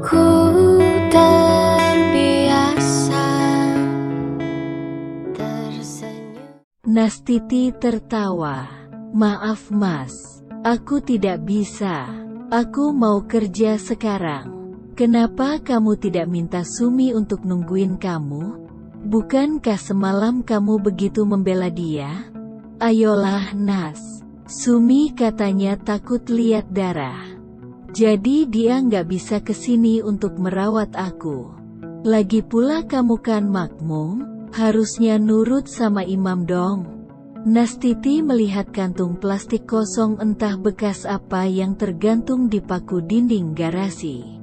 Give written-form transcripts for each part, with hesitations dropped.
Ku terbiasa tersenyum. Nastiti tertawa. Maaf Mas, aku tidak bisa. Aku mau kerja sekarang. Kenapa kamu tidak minta Sumi untuk nungguin kamu? Bukankah semalam kamu begitu membela dia? Ayolah Nas. Sumi katanya takut lihat darah. Jadi dia nggak bisa kesini untuk merawat aku. Lagi pula kamu kan makmum, harusnya nurut sama imam dong. Nastiti melihat kantung plastik kosong entah bekas apa yang tergantung di paku dinding garasi.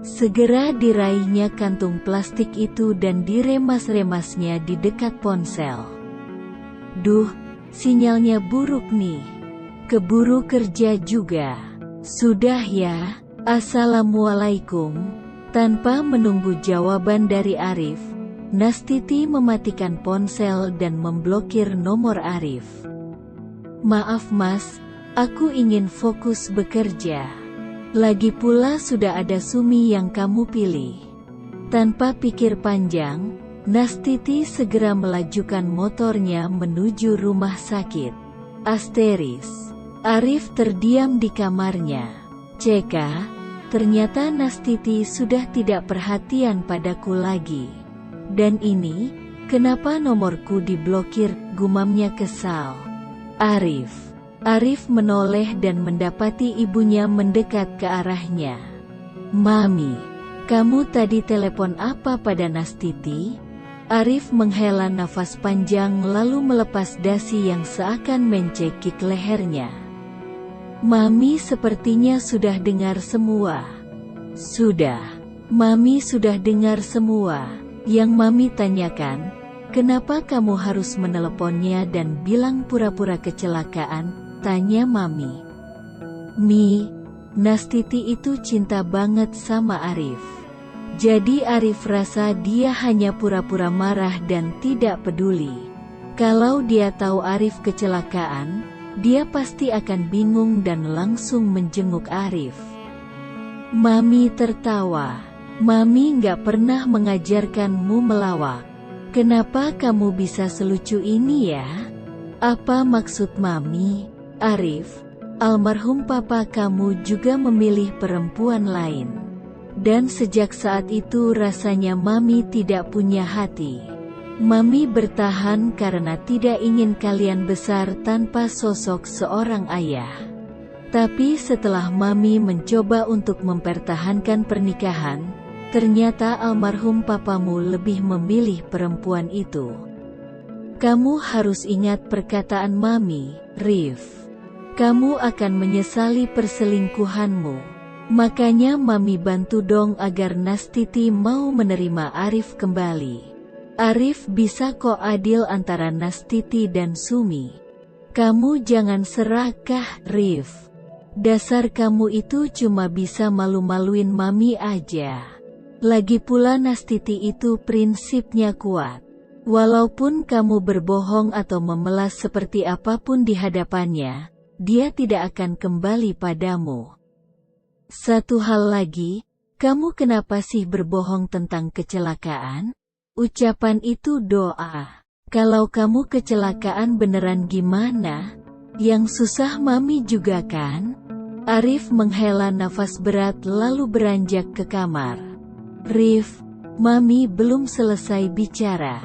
Segera diraihnya kantung plastik itu dan diremas-remasnya di dekat ponsel. Duh, sinyalnya buruk nih. Keburu kerja juga. Sudah ya, Assalamualaikum. Tanpa menunggu jawaban dari Arif, Nastiti mematikan ponsel dan memblokir nomor Arif. Maaf Mas, aku ingin fokus bekerja. Lagi pula sudah ada Sumi yang kamu pilih. Tanpa pikir panjang, Nastiti segera melajukan motornya menuju rumah sakit. Asteris. Arif terdiam di kamarnya. CK, ternyata Nastiti sudah tidak perhatian padaku lagi. Dan ini, kenapa nomorku diblokir, gumamnya kesal. Arif menoleh dan mendapati ibunya mendekat ke arahnya. Mami, kamu tadi telepon apa pada Nastiti? Arif menghela nafas panjang lalu melepas dasi yang seakan mencekik lehernya. Mami sepertinya sudah dengar semua. Sudah, Mami sudah dengar semua. Yang Mami tanyakan, kenapa kamu harus meneleponnya dan bilang pura-pura kecelakaan, tanya Mami. Nastiti itu cinta banget sama Arif. Jadi Arif rasa dia hanya pura-pura marah dan tidak peduli. Kalau dia tahu Arif kecelakaan, dia pasti akan bingung dan langsung menjenguk Arif. Mami tertawa. Mami nggak pernah mengajarkanmu melawak. Kenapa kamu bisa selucu ini ya? Apa maksud Mami? Arif, almarhum papa kamu juga memilih perempuan lain. Dan sejak saat itu rasanya Mami tidak punya hati. Mami bertahan karena tidak ingin kalian besar tanpa sosok seorang ayah. Tapi setelah Mami mencoba untuk mempertahankan pernikahan, ternyata almarhum papamu lebih memilih perempuan itu. Kamu harus ingat perkataan Mami, Rif. Kamu akan menyesali perselingkuhanmu. Makanya Mami bantu dong agar Nastiti mau menerima Arif kembali. Arif bisa kok adil antara Nastiti dan Sumi. Kamu jangan serakah, Rif. Dasar kamu itu cuma bisa malu-maluin Mami aja. Lagi pula Nastiti itu prinsipnya kuat. Walaupun kamu berbohong atau memelas seperti apapun di hadapannya, dia tidak akan kembali padamu. Satu hal lagi, kamu kenapa sih berbohong tentang kecelakaan? Ucapan itu doa. Kalau kamu kecelakaan beneran gimana? Yang susah Mami juga kan? Arif menghela nafas berat lalu beranjak ke kamar. Rif, Mami belum selesai bicara.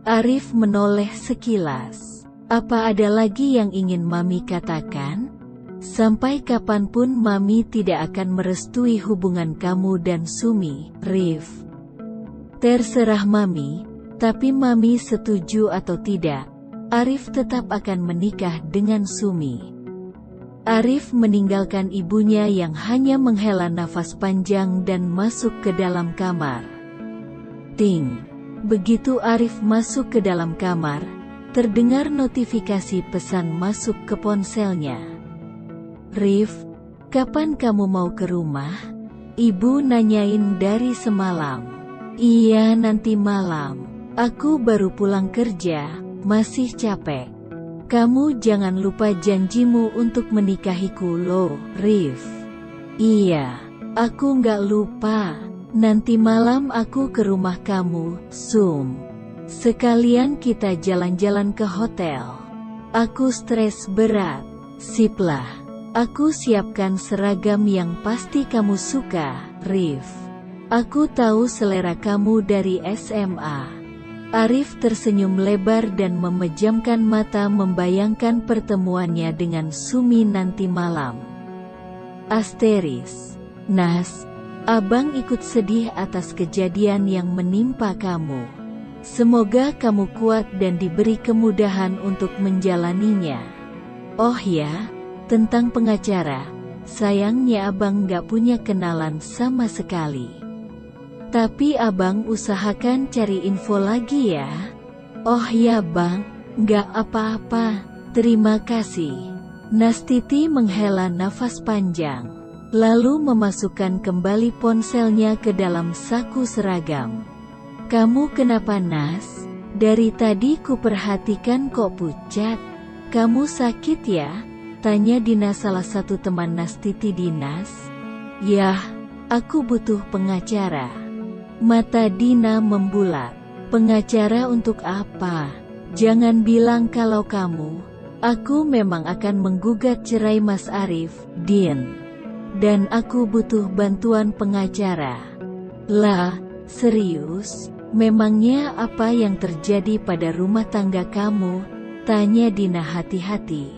Arif menoleh sekilas. Apa ada lagi yang ingin Mami katakan? Sampai kapanpun Mami tidak akan merestui hubungan kamu dan Sumi, Rif. Terserah Mami, tapi Mami setuju atau tidak, Arif tetap akan menikah dengan Sumi. Arif meninggalkan ibunya yang hanya menghela nafas panjang dan masuk ke dalam kamar. Ting. Begitu Arif masuk ke dalam kamar, terdengar notifikasi pesan masuk ke ponselnya. Rif, kapan kamu mau ke rumah? Ibu nanyain dari semalam. Iya nanti malam. Aku baru pulang kerja, masih capek. Kamu jangan lupa janjimu untuk menikahiku loh, Rif. Iya, Aku nggak lupa. Nanti malam aku ke rumah kamu, Sum. Sekalian kita jalan-jalan ke hotel. Aku stres berat. Siplah. Aku siapkan seragam yang pasti kamu suka, Rif. Aku tahu selera kamu dari SMA. Arif tersenyum lebar dan memejamkan mata membayangkan pertemuannya dengan Sumi nanti malam. Asteris. Nas, abang ikut sedih atas kejadian yang menimpa kamu. Semoga kamu kuat dan diberi kemudahan untuk menjalaninya. Oh ya, tentang pengacara, sayangnya abang gak punya kenalan sama sekali. Tapi abang usahakan cari info lagi ya. Oh ya bang, gak apa-apa, terima kasih. Nastiti menghela nafas panjang, lalu memasukkan kembali ponselnya ke dalam saku seragam. Kamu kenapa Nas? Dari tadi kuperhatikan kok pucat. Kamu sakit ya? Tanya Dina salah satu teman Nastiti. Dinas. Yah, aku butuh pengacara. Mata Dina membulat. Pengacara untuk apa? Jangan bilang kalau kamu. Aku memang akan menggugat cerai Mas Arif, Din. Dan aku butuh bantuan pengacara. Lah, serius? Memangnya apa yang terjadi pada rumah tangga kamu? Tanya Dina hati-hati.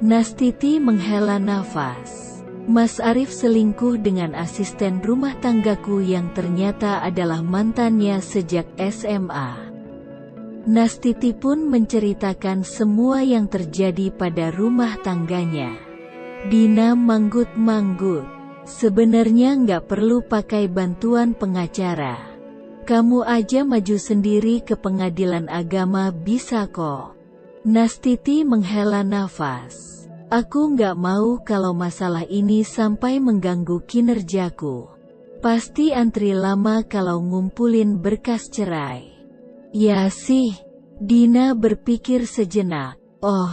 Nastiti menghela nafas. Mas Arif selingkuh dengan asisten rumah tanggaku yang ternyata adalah mantannya sejak SMA. Nastiti pun menceritakan semua yang terjadi pada rumah tangganya. Dina manggut-manggut. Sebenarnya nggak perlu pakai bantuan pengacara. Kamu aja maju sendiri ke pengadilan agama bisa kok. Nastiti menghela nafas. Aku nggak mau kalau masalah ini sampai mengganggu kinerjaku. Pasti antri lama kalau ngumpulin berkas cerai. Ya sih, Dina berpikir sejenak. Oh,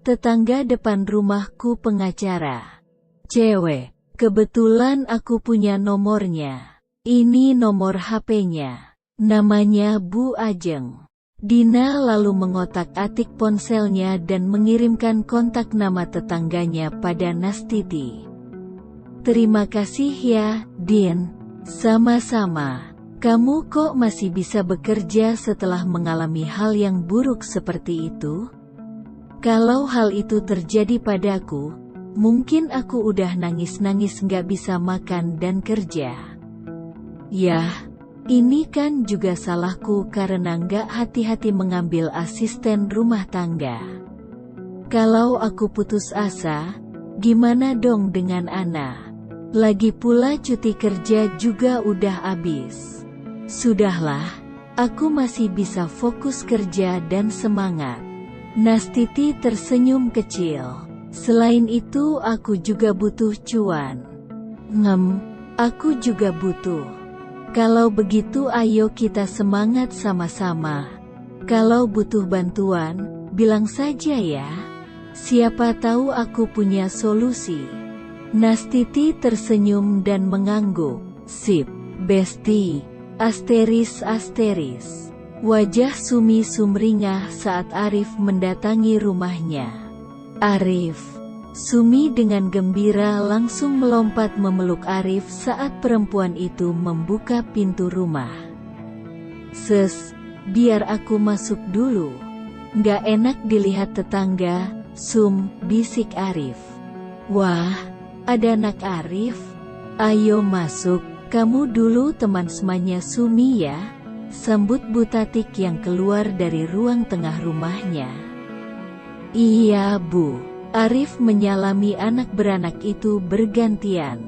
tetangga depan rumahku pengacara. Cewek, kebetulan aku punya nomornya. Ini nomor HP-nya. Namanya Bu Ajeng. Dina lalu mengotak-atik ponselnya dan mengirimkan kontak nama tetangganya pada Nastiti. Terima kasih ya, Din. Sama-sama. Kamu kok masih bisa bekerja setelah mengalami hal yang buruk seperti itu? Kalau hal itu terjadi padaku, mungkin aku udah nangis-nangis gak bisa makan dan kerja. Yah, ini kan juga salahku karena nggak hati-hati mengambil asisten rumah tangga. Kalau aku putus asa, gimana dong dengan Ana? Lagi pula cuti kerja juga udah habis. Sudahlah, aku masih bisa fokus kerja dan semangat. Nastiti tersenyum kecil. Selain itu aku juga butuh cuan. Aku juga butuh. Kalau begitu ayo kita semangat sama-sama. Kalau butuh bantuan, bilang saja ya. Siapa tahu aku punya solusi. Nastiti tersenyum dan mengangguk. Sip, Besti. Asteris. Wajah Sumi sumringah saat Arif mendatangi rumahnya. Arif. Sumi dengan gembira langsung melompat memeluk Arif saat perempuan itu membuka pintu rumah. Biar aku masuk dulu. Nggak enak dilihat tetangga, Sum, bisik Arif. Wah, ada anak Arif? Ayo masuk, kamu dulu teman semuanya Sumi ya, sambut Bu Tatik yang keluar dari ruang tengah rumahnya. Iya Bu. Arif menyalami anak beranak itu bergantian.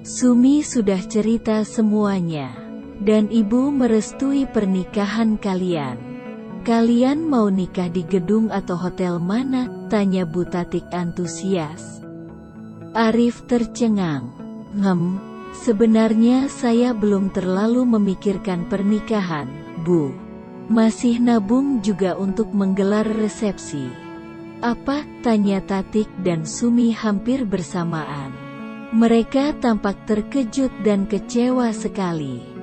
Sumi sudah cerita semuanya. Dan ibu merestui pernikahan kalian. Kalian mau nikah di gedung atau hotel mana? Tanya Bu Tatik antusias. Arif tercengang. Sebenarnya saya belum terlalu memikirkan pernikahan, Bu. Masih nabung juga untuk menggelar resepsi. Apa? Tanya Tatik dan Sumi hampir bersamaan. Mereka tampak terkejut dan kecewa sekali.